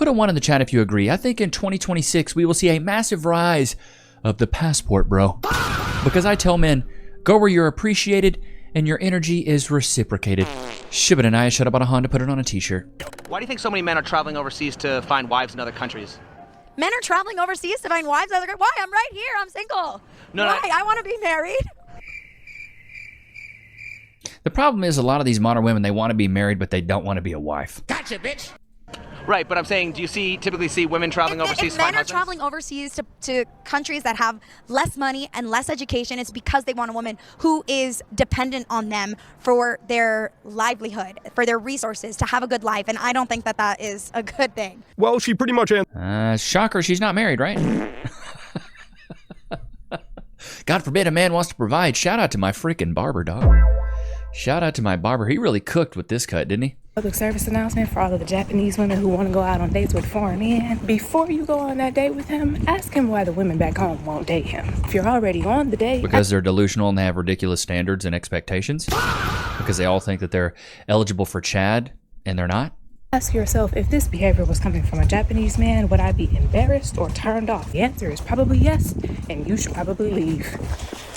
put a 1 in the chat if you agree. I think in 2026 we will see a massive rise of the passport, bro. Because I tell men, go where you're appreciated and your energy is reciprocated. Shibboleth and I shut up on a Honda, put it on a t-shirt. Why do you think so many men are traveling overseas to find wives in other countries? Men are traveling overseas to find wives in other countries? Why? I'm right here. I'm single. Why? I want to be married. The problem is a lot of these modern women, they want to be married, but they don't want to be a wife. Gotcha, bitch. Right, but I'm saying, do you typically see women traveling overseas to find men are husbands? traveling overseas to countries that have less money and less education, it's because they want a woman who is dependent on them for their livelihood, for their resources, to have a good life. And I don't think that that is a good thing. Well, she pretty much... Shocker, she's not married, right? God forbid a man wants to provide. Shout out to my freaking barber, dog. Shout out to my barber. He really cooked with this cut, didn't he? Public service announcement for all of the Japanese women who want to go out on dates with foreign men. Before you go on that date with him, ask him why the women back home won't date him. If you're already on the date... Because they're delusional and they have ridiculous standards and expectations? Because they all think that they're eligible for Chad and they're not? Ask yourself, if this behavior was coming from a Japanese man, would I be embarrassed or turned off? The answer is probably yes, and you should probably leave.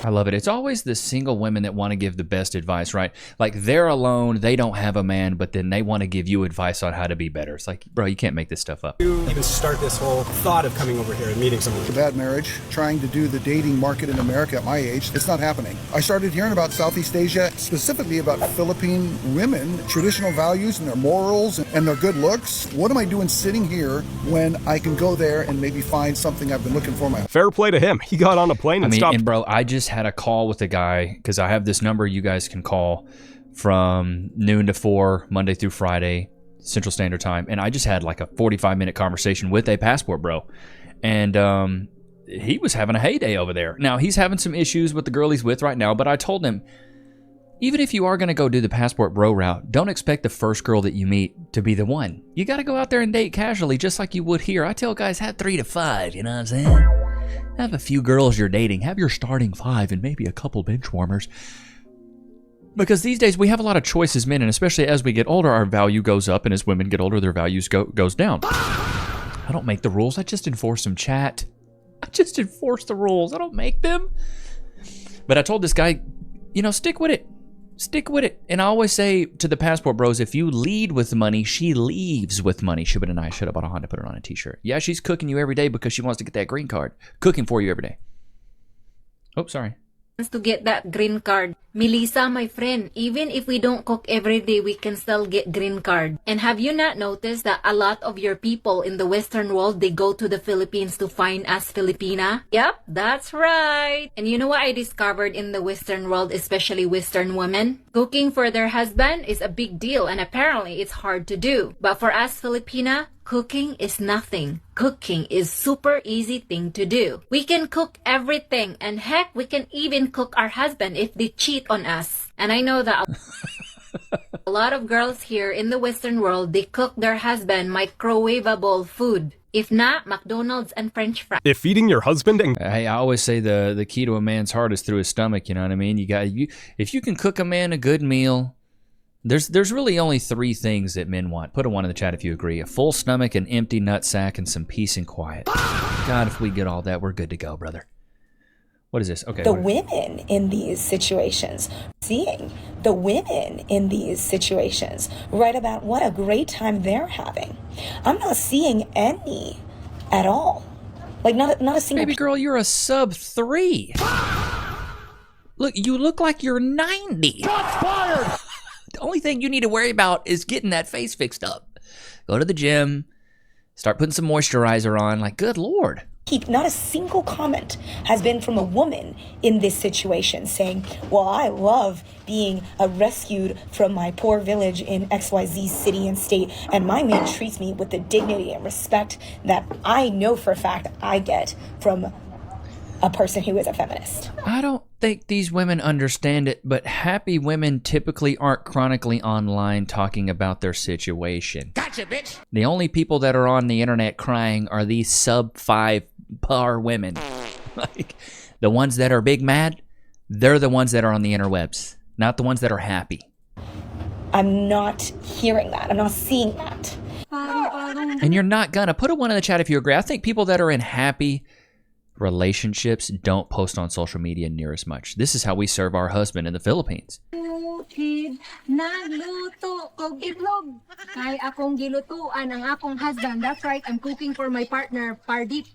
I love it. It's always the single women that want to give the best advice, right? Like they're alone, they don't have a man, but then they want to give you advice on how to be better. It's like, bro, you can't make this stuff up. You even start this whole thought of coming over here and meeting someone. A bad marriage, trying to do the dating market in America at my age, it's not happening. I started hearing about Southeast Asia, specifically about Philippine women, traditional values and their morals and their good looks. What am I doing sitting here when I can go there and maybe find something I've been looking for my... Fair play to him. He got on a plane and stopped. And bro, I just had a call with a guy because I have this number you guys can call from noon to 4 Monday through Friday Central Standard Time, and I just had like a 45-minute conversation with a passport bro, and he was having a heyday over there. Now he's having some issues with the girl he's with right now, but I told him, even if you are going to go do the passport bro route, don't expect the first girl that you meet to be the one. You got to go out there and date casually just like you would here. I tell guys, have 3 to 5, you know what I'm saying? Have a few girls you're dating. Have your starting 5 and maybe a couple bench warmers. Because these days we have a lot of choices, men, and especially as we get older, our value goes up, and as women get older, their values goes down. I don't make the rules. I just enforce them, chat. I just enforce the rules. I don't make them. But I told this guy, you know, stick with it. Stick with it. And I always say to the passport bros, if you lead with money, she leaves with money. Shibboleth and I should have bought a Honda, put it on a t-shirt. Yeah, she's cooking you every day because she wants to get that green card. Cooking for you every day. Oh, sorry. To get that green card. Melissa, my friend, even if we don't cook every day, we can still get green card. And have you not noticed that a lot of your people in the Western world, they go to the Philippines to find us Filipina? Yep, that's right. And you know what I discovered in the Western world, especially Western women? Cooking for their husband is a big deal, and apparently it's hard to do. But for us Filipina, cooking is nothing. Cooking is super easy thing to do. We can cook everything, and heck, we can even cook our husband if they cheat on us. And I know that a lot of girls here in the Western world, they cook their husband microwavable food. If not, McDonald's and French fries. If feeding your husband and... Hey, I always say the key to a man's heart is through his stomach, you know what I mean? If you can cook a man a good meal, there's really only 3 things that men want. Put a 1 in the chat if you agree. A full stomach, an empty nutsack, and some peace and quiet. God, if we get all that, we're good to go, brother. What is this? Okay. The women in these situations, seeing the women in these situations write about what a great time they're having. I'm not seeing any at all. Like not a single. Baby girl, you're a sub 3. Look, you look like you're 90. Shots fired! The only thing you need to worry about is getting that face fixed up. Go to the gym, start putting some moisturizer on. Like, good Lord. Not a single comment has been from a woman in this situation saying, well, I love being rescued from my poor village in XYZ city and state, and my man treats me with the dignity and respect that I know for a fact I get from a person who is a feminist. I don't think these women understand it, but happy women typically aren't chronically online talking about their situation. Gotcha, bitch! The only people that are on the internet crying are these sub 5 par women. Like, the ones that are big mad, they're the ones that are on the interwebs, not the ones that are happy. I'm not hearing that. I'm not seeing that. And you're not gonna. Put a 1 in the chat if you agree. I think people that are in happy relationships don't post on social media near as much. This is how we serve our husband in the Philippines. Nagluto kog itlog. Kay akong gilutuan ang akong husband. That's right, I'm cooking for my partner, Pardip.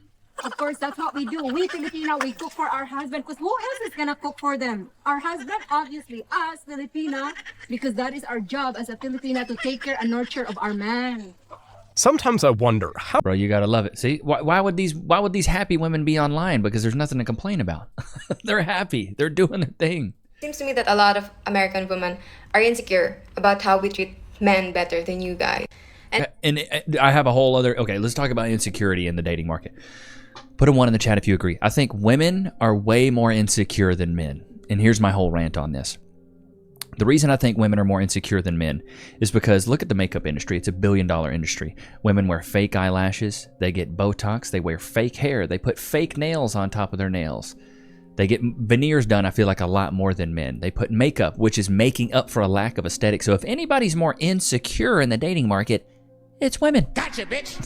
Of course, that's what we do. We Filipino, we cook for our husband. Because who else is gonna cook for them? Our husband, obviously, us, Filipina. Because that is our job as a Filipina, to take care and nurture of our man. Sometimes I wonder how. Bro, you gotta love it. See, why would these happy women be online? Because there's nothing to complain about. They're happy. They're doing their thing. Seems to me that a lot of American women are insecure about how we treat men better than you guys. And I have a whole other. Okay, let's talk about insecurity in the dating market. Put a 1 in the chat if you agree. I think women are way more insecure than men. And here's my whole rant on this. The reason I think women are more insecure than men is because look at the makeup industry. It's $1 billion industry. Women wear fake eyelashes. They get Botox. They wear fake hair. They put fake nails on top of their nails. They get veneers done, I feel like, a lot more than men. They put makeup, which is making up for a lack of aesthetic. So if anybody's more insecure in the dating market, it's women. Gotcha, bitch.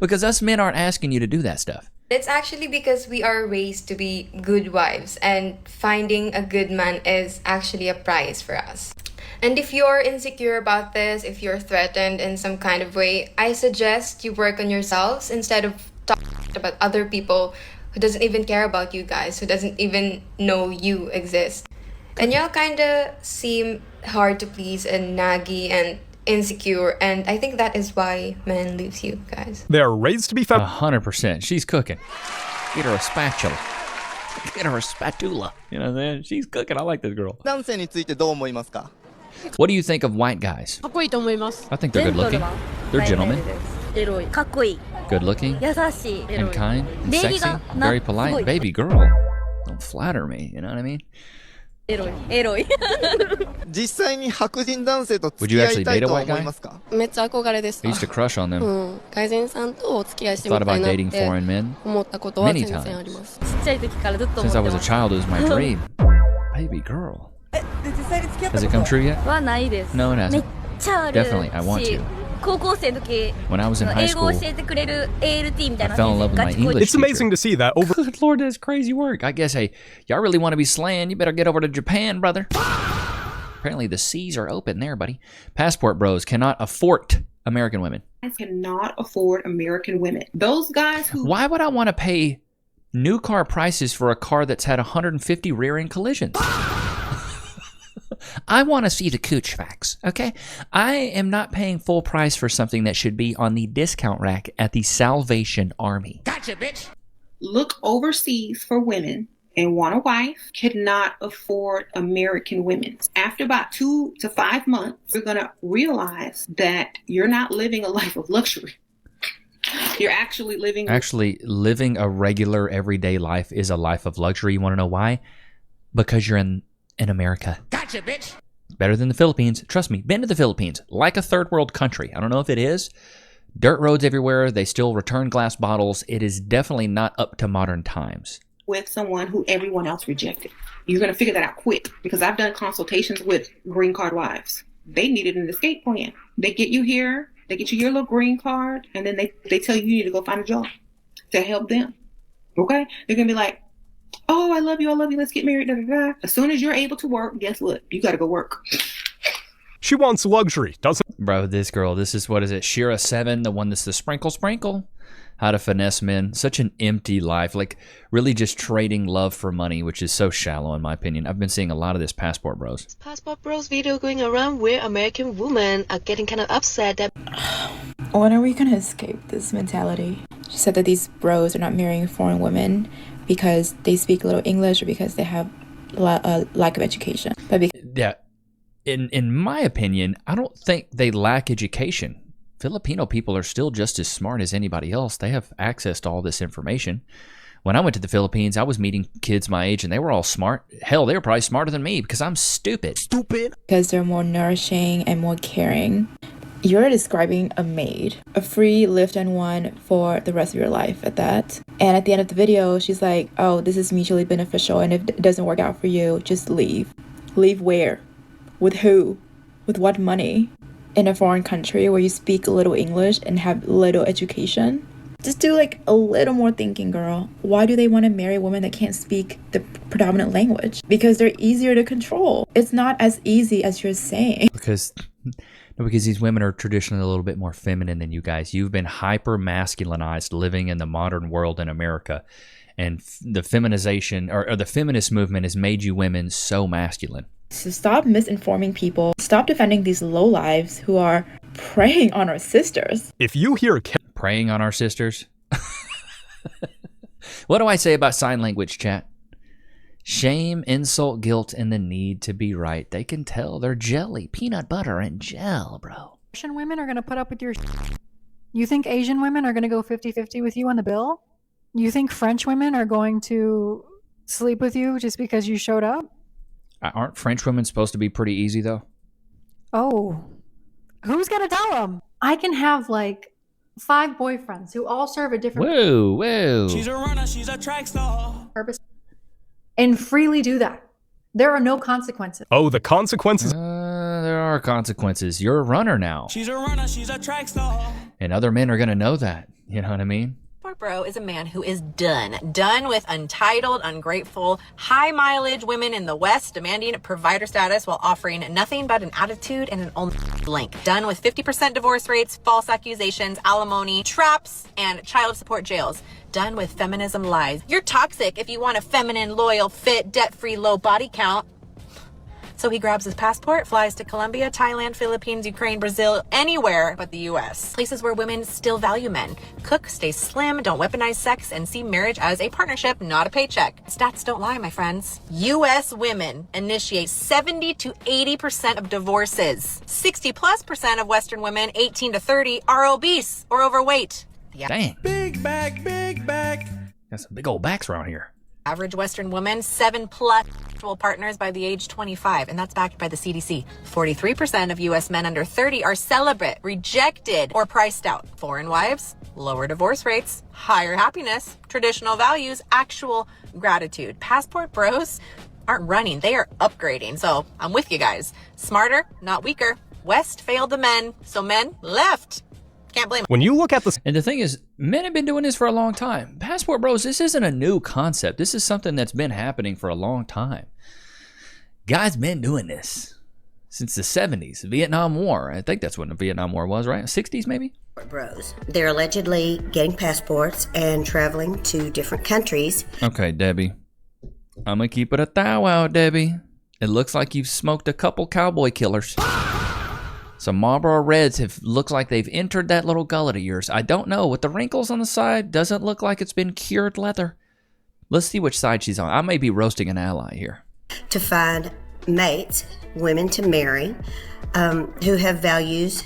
Because us men aren't asking you to do that stuff. It's actually because we are raised to be good wives, and finding a good man is actually a prize for us. And if you're insecure about this, if you're threatened in some kind of way, I suggest you work on yourselves instead of talking about other people who doesn't even care about you guys, who doesn't even know you exist. And y'all kind of seem hard to please and naggy and insecure, and I think that is why men leaves you guys. They are raised to be 100%. She's cooking. Get her a spatula. Get her a spatula. You know what I'm saying? She's cooking. I like this girl. What do you think of white guys? I think they're good looking. They're gentlemen. Good looking. And kind. And sexy. Very polite. Baby girl. Don't flatter me. You know what I mean? Would you actually date a white guy? I used to crush on them. Thought about dating foreign men many times. Since I was a child, it was my dream. Baby girl. Has it come true yet? No, it hasn't. Definitely, I want to. When I was in high school, I fell in love with my English It's amazing teacher. to see that over. Good Lord, that's crazy work. I guess, hey, y'all really want to be slaying? You better get over to Japan, brother. Apparently the seas are open there, buddy. Passport bros cannot afford American women. Guys cannot afford American women. Those guys who... Why would I want to pay new car prices for a car that's had 150 rear-end collisions? I want to see the cooch facts, okay? I am not paying full price for something that should be on the discount rack at the Salvation Army. Gotcha, bitch. Look overseas for women and want a wife, cannot afford American women. After about 2 to 5 months, you're going to realize that you're not living a life of luxury. You're actually living a regular everyday life is a life of luxury. You want to know why? Because you're in America. Gotcha, bitch. Better than the Philippines. Trust me, been to the Philippines. Like a third world country. I don't know if it is. Dirt roads everywhere. They still return glass bottles. It is definitely not up to modern times. With someone who everyone else rejected. You're going to figure that out quick, because I've done consultations with green card wives. They needed an escape plan. They get you here, they get you your little green card, and then they tell you need to go find a job to help them. Okay? They're going to be like, oh, I love you, let's get married. Da, da, da. As soon as you're able to work, guess what? You got to go work. She wants luxury, doesn't... Bro, this girl, this is, what is it, Shira 7, the one that's the sprinkle? How to finesse men. Such an empty life. Like, really just trading love for money, which is so shallow in my opinion. I've been seeing a lot of this Passport Bros. Passport Bros video going around where American women are getting kind of upset that... When are we going to escape this mentality? She said that these bros are not marrying foreign women because they speak a little English or because they have a lack of education. But yeah, in my opinion, I don't think they lack education. Filipino people are still just as smart as anybody else. They have access to all this information. When I went to the Philippines, I was meeting kids my age, and they were all smart. Hell, they were probably smarter than me because I'm stupid. Because they're more nourishing and more caring. You're describing a maid, a free lift and one for the rest of your life at that. And at the end of the video, she's like, oh, this is mutually beneficial, and if it doesn't work out for you, just leave. Leave where? With who? With what money? in a foreign country where you speak little English and have little education? Just do like a little more thinking, girl. Why do they want to marry women that can't speak the predominant language? Because they're easier to control. It's not as easy as you're saying. Because these women are traditionally a little bit more feminine than you guys. You've been hyper masculinized living in the modern world in America. And the feminization or the feminist movement has made you women so masculine. So stop misinforming people. Stop defending these lowlives who are preying on our sisters. If you hear preying on our sisters. What do I say about sign language, chat? Shame, insult, guilt, and the need to be right. They can tell they're jelly, peanut butter, and gel, bro. Russian women are going to put up with your You think Asian women are going to go 50-50 with you on the bill? You think French women are going to sleep with you just because you showed up? Aren't French women supposed to be pretty easy, though? Oh, who's going to tell them? I can have like 5 boyfriends who all serve a different whoa. She's a runner, she's a track star. Purpose and freely do that. There are no consequences. Oh, the consequences? There are consequences. You're a runner now. She's a runner, she's a track star. And other men are going to know that. You know what I mean? Bro is a man who is done with entitled, ungrateful, high mileage women in the West demanding provider status while offering nothing but an attitude and an only blank. Done with 50% divorce rates, false accusations, alimony, traps, and child support jails. Done with feminism lies. You're toxic if you want a feminine, loyal, fit, debt-free, low body count. So he grabs his passport, flies to Colombia, Thailand, Philippines, Ukraine, Brazil, anywhere but the US. Places where women still value men. Cook, stay slim, don't weaponize sex, and see marriage as a partnership, not a paycheck. Stats don't lie, my friends. US women initiate 70 to 80% of divorces. 60+% of Western women, 18 to 30, are obese or overweight. Yeah. Dang. Big back, big back. Got some big old backs around here. Average Western woman, 7+ sexual partners by the age 25, and that's backed by the CDC. 43% of U.S. men under 30 are celibate, rejected, or priced out. Foreign wives, lower divorce rates, higher happiness, traditional values, actual gratitude. Passport bros aren't running, they are upgrading. So I'm with you guys. Smarter, not weaker. West failed the men, so men left. Can't blame them. When you look at this, and the thing is, men have been doing this for a long time. Passport bros, this isn't a new concept. This is something that's been happening for a long time. Guys been doing this since the 70s, Vietnam War. I think that's when the Vietnam War was, right? 60s maybe? Bros. They're allegedly getting passports and traveling to different countries. Okay, Debbie. I'm gonna keep it a thou out, Debbie. It looks like you've smoked a couple cowboy killers. Some Marlboro Reds looks like they've entered that little gullet of yours. I don't know. With the wrinkles on the side, doesn't look like it's been cured leather. Let's see which side she's on. I may be roasting an ally here. To find mates, women to marry, who have values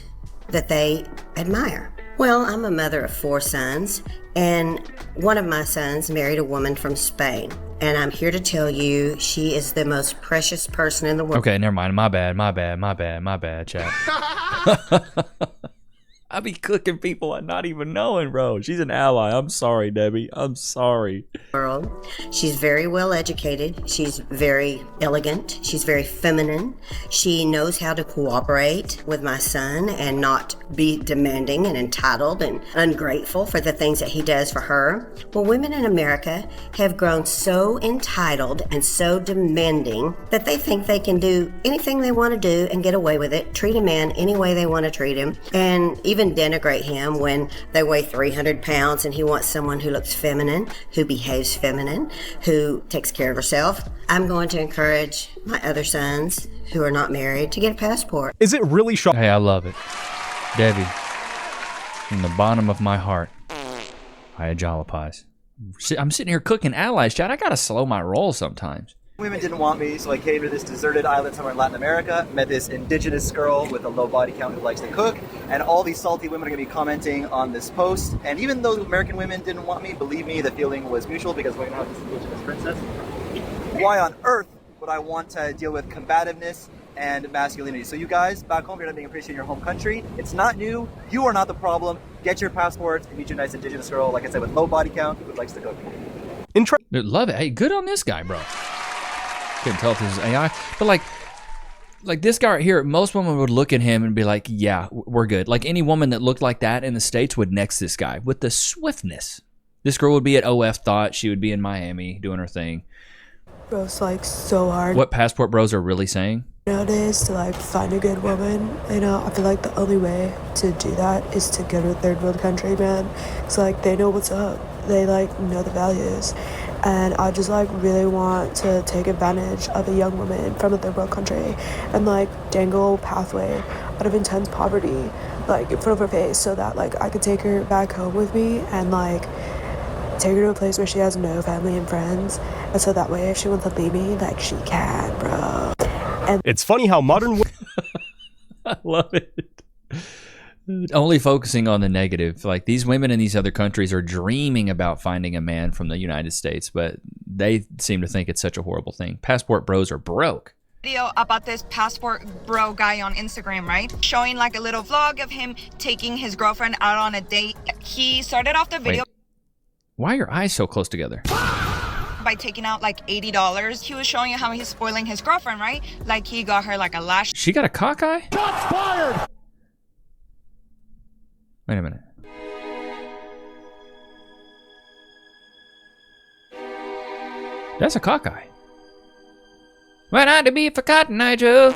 that they admire. Well, I'm a mother of 4 sons, and one of my sons married a woman from Spain. And I'm here to tell you, she is the most precious person in the world. Okay, never mind. My bad, chat. I be cooking people and not even knowing, bro. She's an ally. I'm sorry, Debbie. I'm sorry. She's very well educated. She's very elegant. She's very feminine. She knows how to cooperate with my son and not be demanding and entitled and ungrateful for the things that he does for her. Well, women in America have grown so entitled and so demanding that they think they can do anything they want to do and get away with it, treat a man any way they want to treat him, and even denigrate him when they weigh 300 pounds and he wants someone who looks feminine, who behaves feminine, who takes care of herself. I'm going to encourage my other sons who are not married to get a passport. Is it really shocking? Hey, I love it. Debbie, from the bottom of my heart, I jalapies. I'm sitting here cooking allies, chat. I gotta slow my roll sometimes. Women didn't want me, so I came to this deserted island somewhere in Latin America, met this indigenous girl with a low body count who likes to cook, and all these salty women are going to be commenting on this post. And even though American women didn't want me, believe me, the feeling was mutual because we're going to have this indigenous princess. Why on earth would I want to deal with combativeness and masculinity? So you guys, back home, you're not being appreciated in your home country. It's not new. You are not the problem. Get your passports and meet your nice indigenous girl, like I said, with low body count who likes to cook. Love it. Hey, good on this guy, bro. Couldn't tell if this is AI, but like, Like this guy right here, most women would look at him and be like, yeah, we're good. Like any woman that looked like that in the States would next this guy with the swiftness. This girl would be at OF Thought. She would be in Miami doing her thing. Bro, it's like so hard What passport bros are really saying? nowadays to like find a good woman. You know, I feel like the only way to do that is to go to a third world country, man. It's like they know what's up. They like know the values. And I just like really want to take advantage of a young woman from a third world country and like dangle a pathway out of intense poverty like in front of her face so that like I could take her back home with me and like take her to a place where she has no family and friends, and so that way if she wants to leave me, like she can, bro. And it's funny how modern I love it. Only focusing on the negative. Like these women in these other countries are dreaming about finding a man from the United States, but they seem to think it's such a horrible thing. Passport bros are broke. Video about this passport bro guy on Instagram, right? Showing like a little vlog of him taking his girlfriend out on a date. He started off the video. Wait. Why are your eyes so close together? By taking out like $80. He was showing you how he's spoiling his girlfriend, right? Like he got her like a lash. She got a cockeye? Shots fired! Wait a minute. That's a cockeye. Went on to be forgotten, Nigel.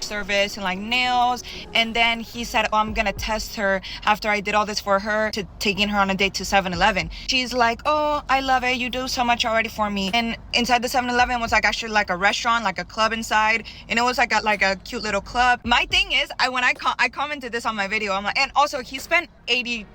Service and like nails, and then he said, oh, I'm gonna test her after I did all this for her to taking her on a date to 7-Eleven. She's like, oh, I love it, you do so much already for me. And inside the 7-Eleven was like actually like a restaurant, like a club inside, and it was like a cute little club. My thing is, I commented this on my video, I'm like, and also he spent $80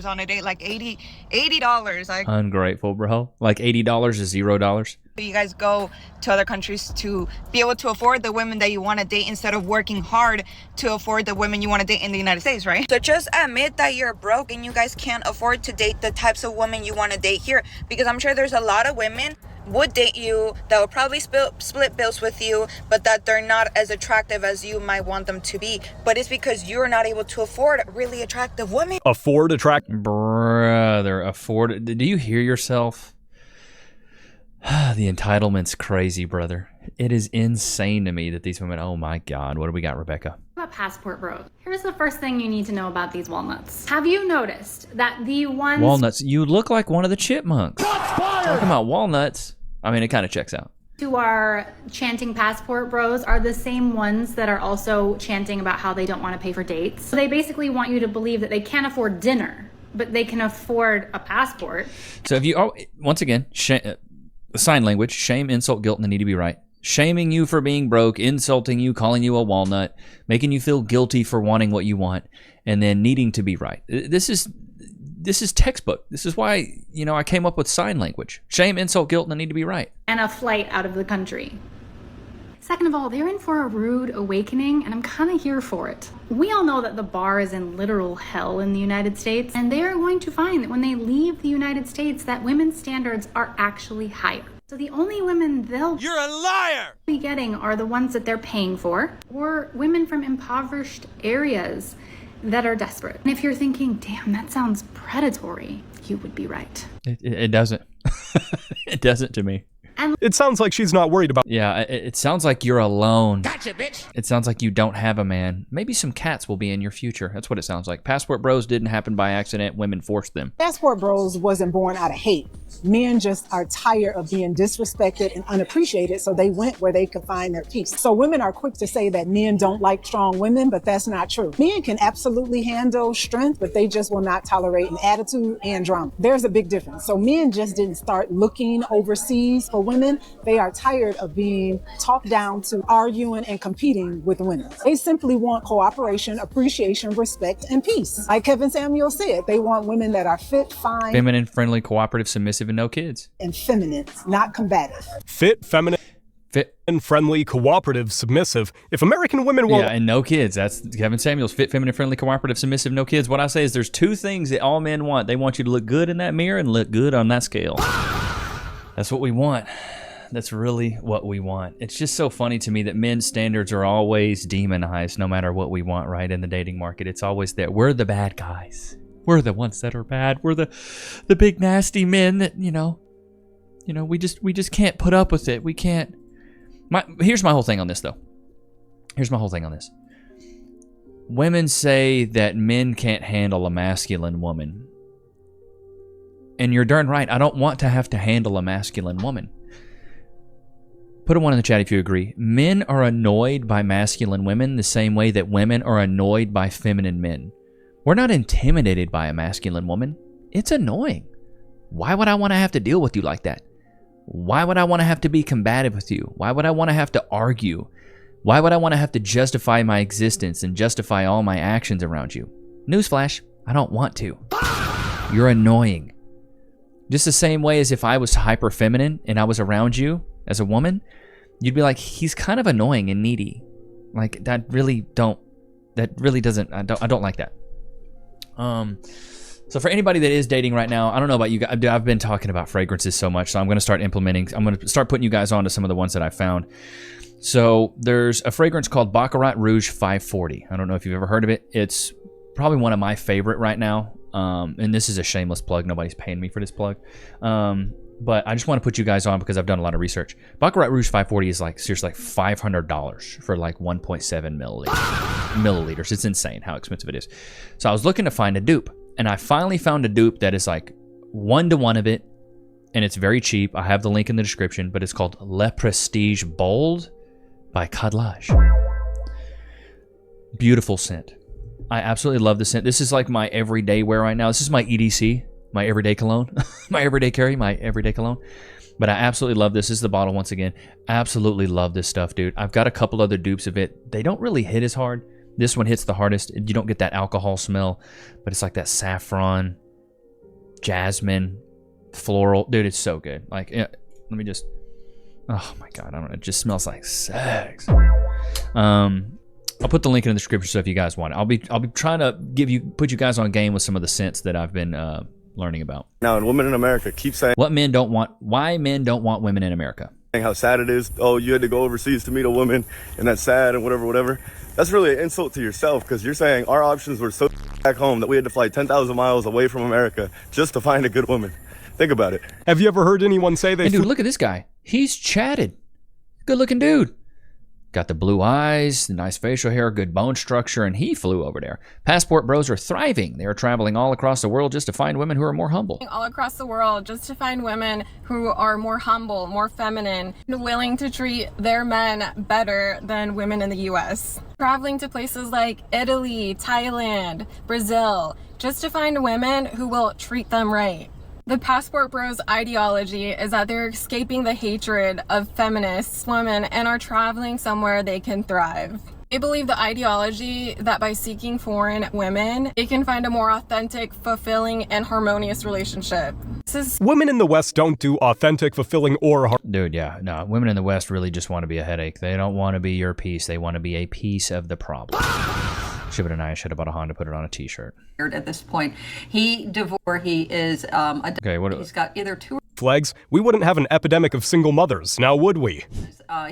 on a date, like $80 like Ungrateful, bro. Like $80 is $0. you guys go to other countries to be able to afford the women that you want to date instead of working hard to afford the women you want to date in the United States, right? So just admit that you're broke and you guys can't afford to date the types of women you want to date here, because I'm sure there's a lot of women would date you that would probably split bills with you, but that they're not as attractive as you might want them to be. But it's because you're not able to afford really attractive women. afford attractive. Brother, afford. Do you hear yourself? The entitlement's crazy, brother. It is insane to me that these women, oh my God, what do we got, Rebecca? About passport bro. Here's the first thing you need to know about these walnuts. Have you noticed that the ones... Walnuts. You look like one of the chipmunks. Talking about walnuts. I mean, it kind of checks out. who are chanting passport bros are the same ones that are also chanting about how they don't want to pay for dates. So they basically want you to believe that they can't afford dinner, but they can afford a passport. So if you, once again, sign language, shame, insult, guilt, and the need to be right. Shaming you for being broke, insulting you, calling you a walnut, making you feel guilty for wanting what you want, and then needing to be right. This is textbook. This is why, I came up with sign language. Shame, insult, guilt, and the need to be right. And a flight out of the country. Second of all, they're in for a rude awakening, and I'm kind of here for it. We all know that the bar is in literal hell in the United States, and they are going to find that when they leave the United States, that women's standards are actually higher. So the only women they'll be getting are the ones that they're paying for, or women from impoverished areas that are desperate. And if you're thinking, damn, that sounds predatory, you would be right. It doesn't. It doesn't to me. It sounds like she's not worried about. Yeah, it sounds like you're alone. Gotcha, bitch. It sounds like you don't have a man. Maybe some cats will be in your future. That's what it sounds like. Passport bros didn't happen by accident. Women forced them. Passport bros wasn't born out of hate. Men just are tired of being disrespected and unappreciated, so they went where they could find their peace. So women are quick to say that men don't like strong women, but that's not true. Men can absolutely handle strength, but they just will not tolerate an attitude and drama. There's a big difference. So men just didn't start looking overseas for women. They are tired of being talked down to arguing and competing with women. They simply want cooperation, appreciation, respect, and peace. Like Kevin Samuel said, they want women that are fit, fine, feminine, friendly, cooperative, submissive, and no kids. And feminine, not combative. Fit, feminine, and friendly, cooperative, submissive. If American women will... Yeah, and no kids. That's Kevin Samuels. Fit, feminine, friendly, cooperative, submissive, no kids. What I say is there's two things that all men want. They want you to look good in that mirror and look good on that scale. That's what we want. That's really what we want. It's just so funny to me that men's standards are always demonized no matter what we want, right, in the dating market. It's always there. We're the bad guys. We're the ones that are bad. We're the big nasty men that, we just can't put up with it. We can't. Here's my whole thing on this, though. Here's my whole thing on this. Women say that men can't handle a masculine woman. And you're darn right. I don't want to have to handle a masculine woman. Put a 1 in the chat if you agree. Men are annoyed by masculine women the same way that women are annoyed by feminine men. We're not intimidated by a masculine woman. It's annoying. Why would I want to have to deal with you like that? Why would I want to have to be combative with you? Why would I want to have to argue? Why would I want to have to justify my existence and justify all my actions around you? Newsflash, I don't want to. You're annoying. Just the same way as if I was hyper feminine and I was around you as a woman, you'd be like, he's kind of annoying and needy. Like I don't like that. So for anybody that is dating right now, I don't know about you guys. I've been talking about fragrances so much, so I'm going to start putting you guys on to some of the ones that I found. So there's a fragrance called Baccarat Rouge 540. I don't know if you've ever heard of it. It's probably one of my favorite right now. And this is a shameless plug. Nobody's paying me for this plug. But I just want to put you guys on because I've done a lot of research. Baccarat Rouge 540 is like seriously like $500 for like 1.7 milliliters. It's insane how expensive it is. So I was looking to find a dupe, and I finally found a dupe that is like 1-to-1 of it, and it's very cheap. I have the link in the description, but it's called Le Prestige Bold by Colognes. Beautiful scent. I absolutely love the scent. This is like my everyday wear right now. This is my EDC, my everyday cologne, my everyday carry, my everyday cologne. But I absolutely love this. This is the bottle once again. Absolutely love this stuff, dude. I've got a couple other dupes of it. They don't really hit as hard. This one hits the hardest. You don't get that alcohol smell, but it's like that saffron, jasmine, floral. Dude, it's so good. Like, let me just, oh my God, I don't know. It just smells like sex. I'll put the link in the description so if you guys want it. I'll be trying to put you guys on game with some of the scents that I've been learning about. Now, and women in America keep saying why men don't want women in America. How sad it is. Oh, you had to go overseas to meet a woman, and that's sad, and whatever. That's really an insult to yourself, because you're saying our options were so back home that we had to fly 10,000 miles away from America just to find a good woman. Think about it. Have you ever heard anyone say they... And dude, look at this guy. He's chatted. Good looking dude. Got the blue eyes, the nice facial hair, good bone structure, and he flew over there. Passport bros are thriving. They are traveling all across the world just to find women who are more humble. All across the world just to find women who are more humble, more feminine, willing to treat their men better than women in the U.S. Traveling to places like Italy, Thailand, Brazil, just to find women who will treat them right. The Passport Bros ideology is that they're escaping the hatred of feminists, women, and are traveling somewhere they can thrive. They believe the ideology that by seeking foreign women, they can find a more authentic, fulfilling, and harmonious relationship. Women in the West don't do authentic, fulfilling, or... Dude, yeah, no. Women in the West really just want to be a headache. They don't want to be your piece. They want to be a piece of the problem. Shiva and I should have bought a Honda, put it on a t-shirt. At this point, he is he's got either two flags. We wouldn't have an epidemic of single mothers, now would we?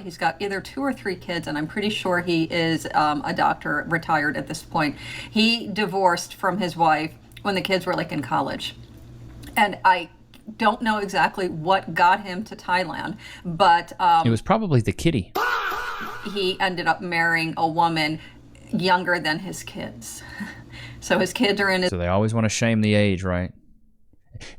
He's got either 2 or 3 kids, and I'm pretty sure he is a doctor, retired at this point. He divorced from his wife when the kids were like in college, and I don't know exactly what got him to Thailand, but it was probably the kitty. He ended up marrying a woman younger than his kids. So his kids are in his... So they always want to shame the age, right?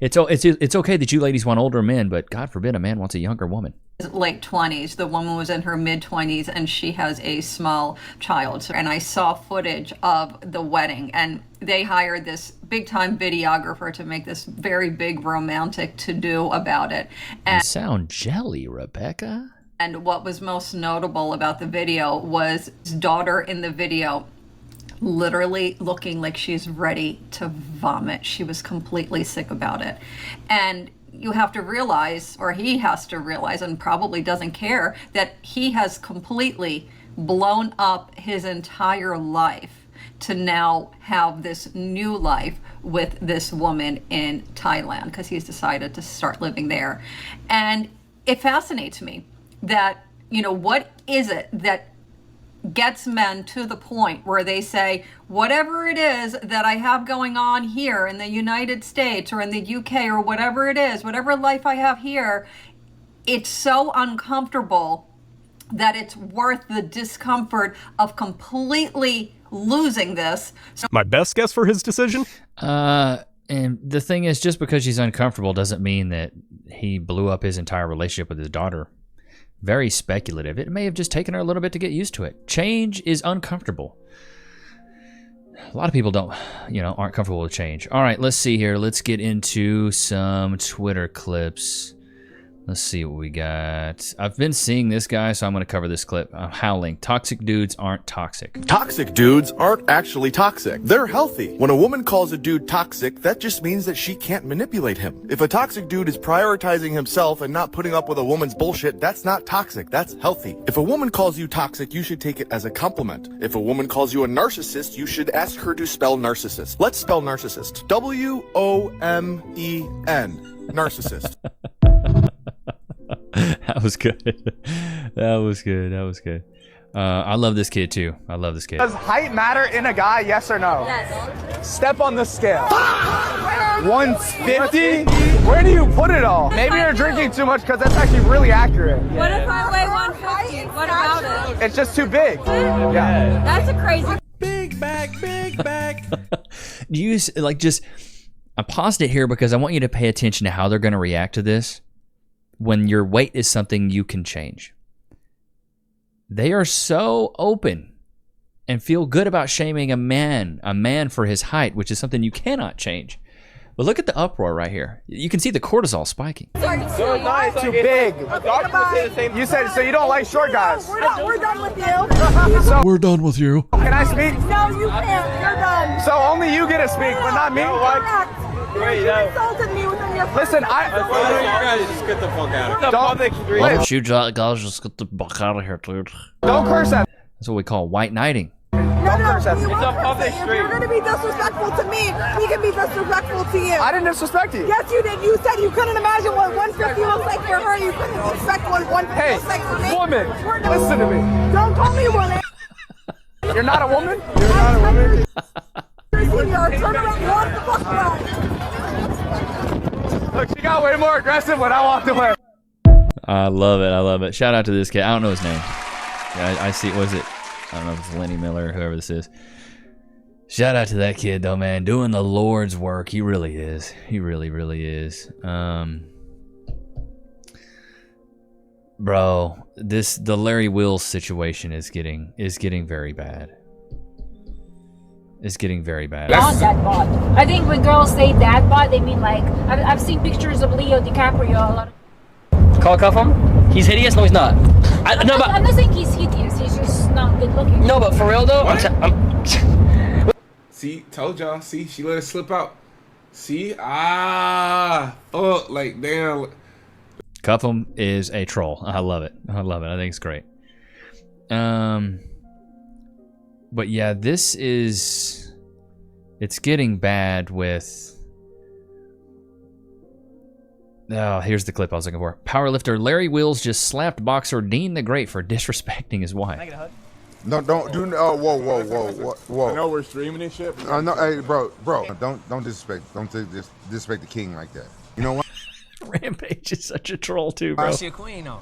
It's okay that you ladies want older men, but God forbid a man wants a younger woman. Late 20s. The woman was in her mid-20s, and she has a small child. And I saw footage of the wedding, and they hired this big-time videographer to make this very big romantic to-do about it. And you sound jelly, Rebecca. And what was most notable about the video was his daughter in the video literally looking like she's ready to vomit. She was completely sick about it. And you have to realize, or he has to realize, and probably doesn't care, that he has completely blown up his entire life to now have this new life with this woman in Thailand, because he's decided to start living there. And it fascinates me that, what is it that gets men to the point where they say, whatever it is that I have going on here in the United States or in the UK or whatever it is, whatever life I have here, it's so uncomfortable that it's worth the discomfort of completely losing this. So My best guess for his decision? And the thing is, just because she's uncomfortable doesn't mean that he blew up his entire relationship with his daughter. Very speculative. It may have just taken her a little bit to get used to it. Change is uncomfortable. A lot of people aren't comfortable with change. All right, let's see here. Let's get into some Twitter clips. Let's see what we got. I've been seeing this guy, so I'm going to cover this clip. I'm howling. Toxic dudes aren't toxic. Toxic dudes aren't actually toxic. They're healthy. When a woman calls a dude toxic, that just means that she can't manipulate him. If a toxic dude is prioritizing himself and not putting up with a woman's bullshit, that's not toxic. That's healthy. If a woman calls you toxic, you should take it as a compliment. If a woman calls you a narcissist, you should ask her to spell narcissist. Let's spell narcissist. W-O-M-E-N. Narcissist. That was good. That was good. That was good. I love this kid too. I love this kid. Does height matter in a guy, yes or no? Yes. Step on the scale. 150? Where do you put it all? Maybe you're drinking too much because that's actually really accurate. What if I weigh 150? What about it? It's just too big. Yeah. That's a crazy. Big back, big back. I paused it here because I want you to pay attention to how they're going to react to this when your weight is something you can change. They are so open and feel good about shaming a man for his height, which is something you cannot change. But look at the uproar right here. You can see the cortisol spiking. So it's not too big. You said so you don't like short guys. We're done with you. So we're done with you. Can I speak? No, you can't. You're done. So only you get to speak, but not me? You insulted me within your. Listen, you guys just get the fuck out of here. Don't you guys just get the fuck out of here, dude. Don't curse at me. That's what we call white knighting. Don't curse at me. It's a public street. If you're going to be disrespectful to me, we can be disrespectful to you. I didn't disrespect you. Yes, you did. You said you couldn't imagine what 150 looks like for her. You couldn't expect what 150 looks like for me. Woman, listen to me. Don't call me woman. You're not a woman? You're not a woman? Turn around. Walk the fuck around. Look, she got way more aggressive when I walked away. I love it. I love it. Shout out to this kid. I don't know his name. I see. Was it? I don't know if it's Lenny Miller or whoever this is. Shout out to that kid though, man. Doing the Lord's work. He really is. He really, really is. Bro, the Larry Wills situation is getting very bad. It's getting very bad. On that bot. I think when girls say that bot, they mean like I've seen pictures of Leo DiCaprio. A lot of. Call cuff him? He's hideous? No, he's not. I'm not saying he's hideous. He's just not good looking. No, but for real though, See, told y'all. See, she let it slip out. See, like damn. Cuff him is a troll. I love it. I love it. I think it's great. But yeah, it's getting bad with. Oh, here's the clip I was looking for. Powerlifter Larry Wills just slapped boxer Dean the Great for disrespecting his wife. Can I get a hug? No, don't do. Oh, whoa. I know we're streaming this shit. No, hey, bro, don't disrespect. Don't disrespect the king like that. You know what? Rampage is such a troll too, bro. She a queen, though.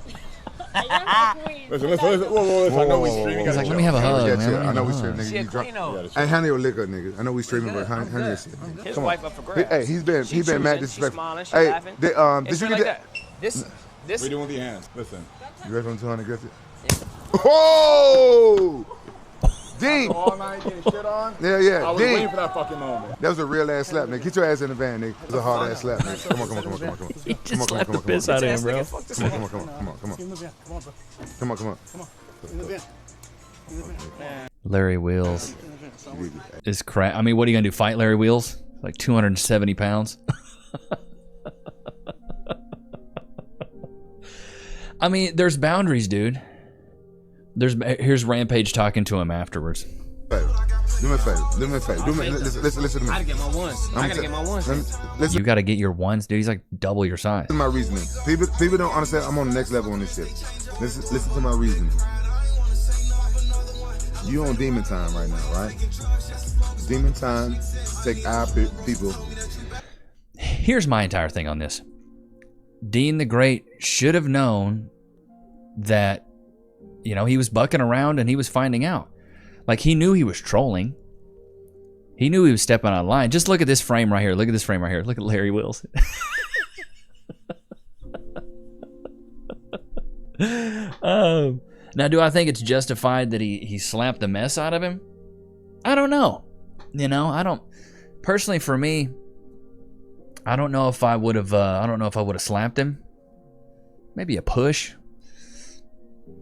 Listen. Whoa. I know we streaming. He's like, let me have a hug, man. I know we streaming, nigga. She a queen, though. Hey, honey, your liquor, nigga. I know we streaming, but honey, your shit. His Come wife on. up for grabs. Hey, he's been mad disrespectful. Hey, did you get that? This. What are you doing with your hands? Listen. You ready for 200 Griffith? Whoa! Dean! All night getting shit on? Yeah. I was waiting for that fucking moment. That was a real ass slap, nigga. Get your ass in the van, nigga. It was a hard ass slap, nigga. Come on. He just slapped the piss out of him, bro. Come on. Larry Wills is crap. I mean, what are you gonna do? Fight Larry Wills? Like 270 pounds? I mean, there's boundaries, dude. Here's Rampage talking to him afterwards. Do me a favor. Listen to me. I gotta get my ones. You gotta get your ones, dude. He's like double your size. Listen to my reasoning. People don't understand. I'm on the next level on this shit. Listen to my reasoning. You on demon time right now, right? Demon time. Take our people. Here's my entire thing on this. Dean the Great should have known that you know, he was bucking around and he was finding out. Like, he knew he was trolling. He knew he was stepping on a line. Just look at this frame right here. Look at this frame right here. Look at Larry Wills. Now, do I think it's justified that he slapped the mess out of him? I don't know. You know, I don't. Personally, for me, I don't know if I would have. I don't know if I would have slapped him. Maybe a push.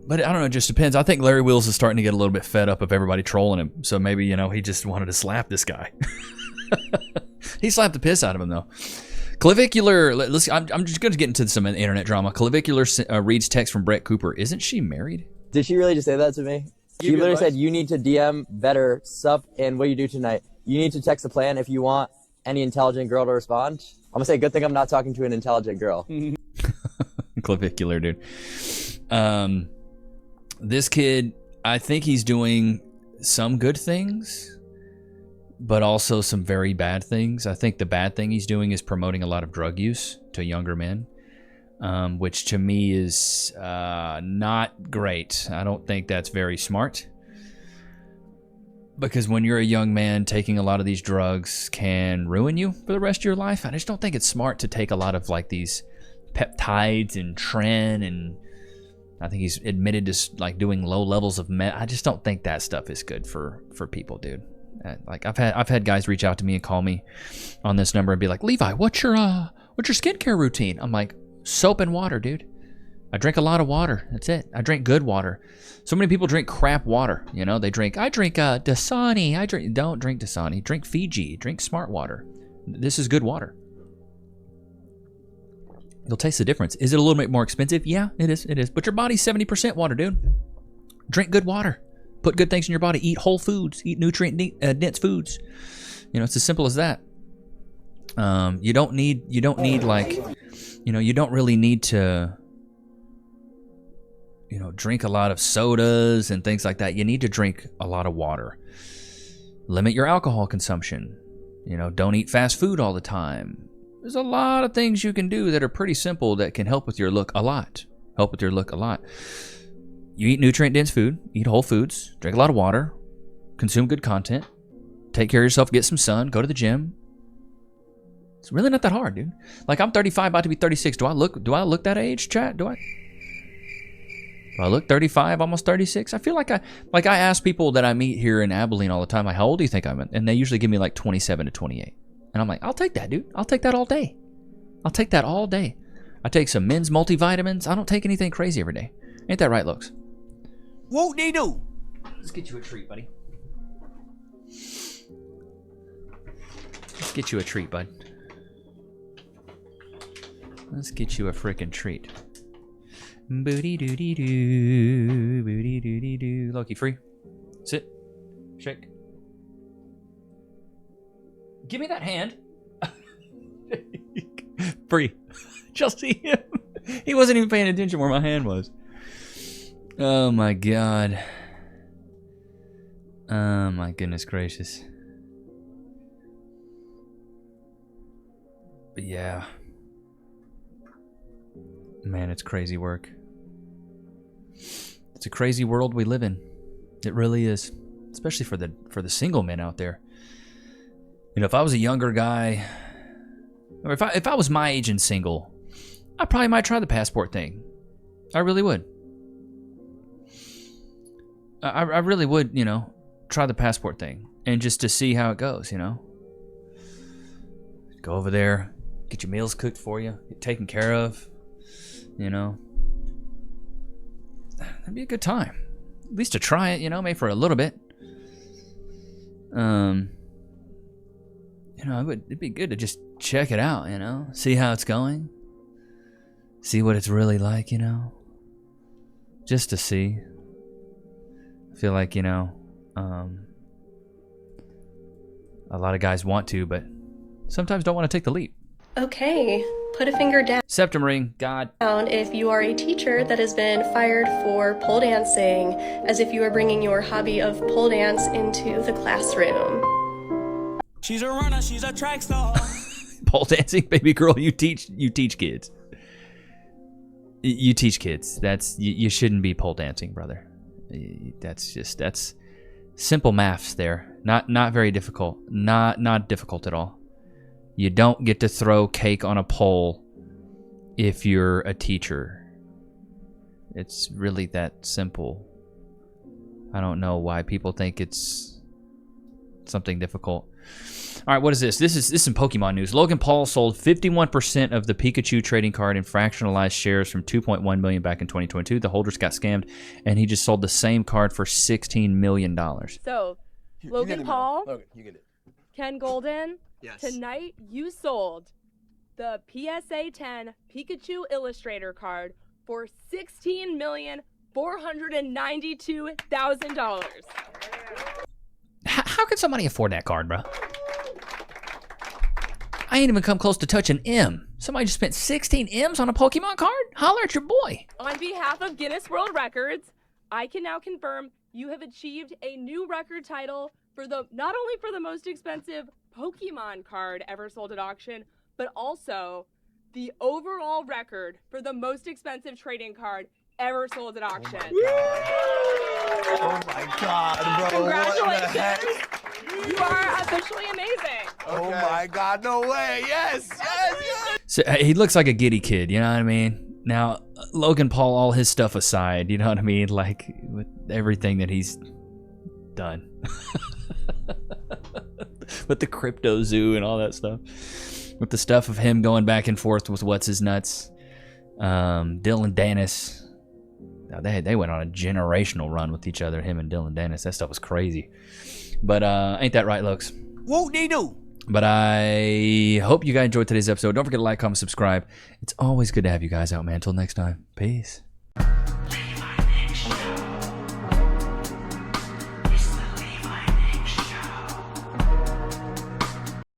But I don't know. It just depends. I think Larry Wills is starting to get a little bit fed up of everybody trolling him. So maybe, you know, he just wanted to slap this guy. He slapped the piss out of him, though. Clavicular. I'm just going to get into some internet drama. Clavicular reads text from Brett Cooper. Isn't she married? Did she really just say that to me? She literally said, you need to DM better, sup, and what do you do tonight? You need to text a plan if you want any intelligent girl to respond. I'm going to say, good thing I'm not talking to an intelligent girl. Clavicular, dude. This kid, I think he's doing some good things, but also some very bad things. I think the bad thing he's doing is promoting a lot of drug use to younger men. Which to me is not great. I don't think that's very smart. Because when you're a young man, taking a lot of these drugs can ruin you for the rest of your life. I just don't think it's smart to take a lot of like these peptides and tren, and I think he's admitted to like doing low levels of meth. I just don't think that stuff is good for people, dude. Like I've had guys reach out to me and call me on this number and be like, Levi, what's your skincare routine? I'm like, soap and water, dude. I drink a lot of water. That's it. I drink good water. So many people drink crap water. You know, I drink Dasani. Don't drink Dasani. Drink Fiji. Drink smart water. This is good water. You'll taste the difference. Is it a little bit more expensive? Yeah, it is. It is. But your body's 70% water, dude. Drink good water. Put good things in your body. Eat whole foods. Eat nutrient dense foods. You know, it's as simple as that. You don't need like, you know, you don't really need to, you know, drink a lot of sodas and things like that. You need to drink a lot of water. Limit your alcohol consumption. You know, don't eat fast food all the time. There's a lot of things you can do that are pretty simple that can help with your look a lot. You eat nutrient-dense food, eat whole foods, drink a lot of water, consume good content, take care of yourself, get some sun, go to the gym. It's really not that hard, dude. Like, I'm 35, about to be 36. Do I look that age, chat? Do I look 35, almost 36? I feel like I ask people that I meet here in Abilene all the time, like, how old do you think I'm? And they usually give me like 27 to 28. And I'm like, I'll take that, dude. I'll take that all day. I take some men's multivitamins. I don't take anything crazy every day. Ain't that right, Looks? Whoop de doo. Let's get you a treat, buddy. Let's get you a treat, bud. Let's get you a freaking treat. Booty doody doo, booty doody doo. Loki, free. Sit. Shake. Give me that hand. Free. Just see him. He wasn't even paying attention where my hand was. Oh my god. Oh my goodness gracious. But yeah. Man, it's crazy work. It's a crazy world we live in. It really is. Especially for the single men out there. You know, if I was a younger guy, or if I was my age and single, I probably might try the passport thing. I really would. I really would, you know, try the passport thing. And just to see how it goes, you know. Go over there, get your meals cooked for you, get taken care of. You know, that'd be a good time. At least to try it, you know, maybe for a little bit. You know, it'd be good to just check it out, you know, see how it's going, see what it's really like, you know, just to see. I feel like, you know, a lot of guys want to, but sometimes don't want to take the leap. Okay, put a finger down. Septum ring, God. If you are a teacher that has been fired for pole dancing, as if you are bringing your hobby of pole dance into the classroom. She's a runner, she's a track star. Pole dancing, baby girl, you teach kids. You teach kids. You shouldn't be pole dancing, brother. That's simple maths there. Not very difficult. Not difficult at all. You don't get to throw cake on a pole if you're a teacher. It's really that simple. I don't know why people think it's something difficult. All right, what is this? This is some Pokemon news. Logan Paul sold 51% of the Pikachu trading card in fractionalized shares from 2.1 million back in 2022. The holders got scammed, and he just sold the same card for $16 million. So, Logan Paul, Logan, you get it. Ken Golden, Yes. tonight you sold the PSA 10 Pikachu Illustrator card for $16,492,000. How could somebody afford that card, bro? I ain't even come close to touching M. Somebody just spent 16 M's on a Pokemon card? Holler at your boy. On behalf of Guinness World Records, I can now confirm you have achieved a new record title for not only for the most expensive Pokemon card ever sold at auction, but also the overall record for the most expensive trading card ever sold at auction. Oh my God, bro. Congratulations. You are officially amazing. Oh my God, no way. Yes. So, he looks like a giddy kid, you know what I mean? Now, Logan Paul, all his stuff aside, you know what I mean? Like, with everything that he's done. With the crypto zoo and all that stuff. With the stuff of him going back and forth with what's his nuts. Dylan Dennis. Now, they went on a generational run with each other, him and Dylan Dennis. That stuff was crazy. But ain't that right, Looks? Whoop-de-doo. But I hope you guys enjoyed today's episode. Don't forget to like, comment, subscribe. It's always good to have you guys out, man. Until next time. Peace.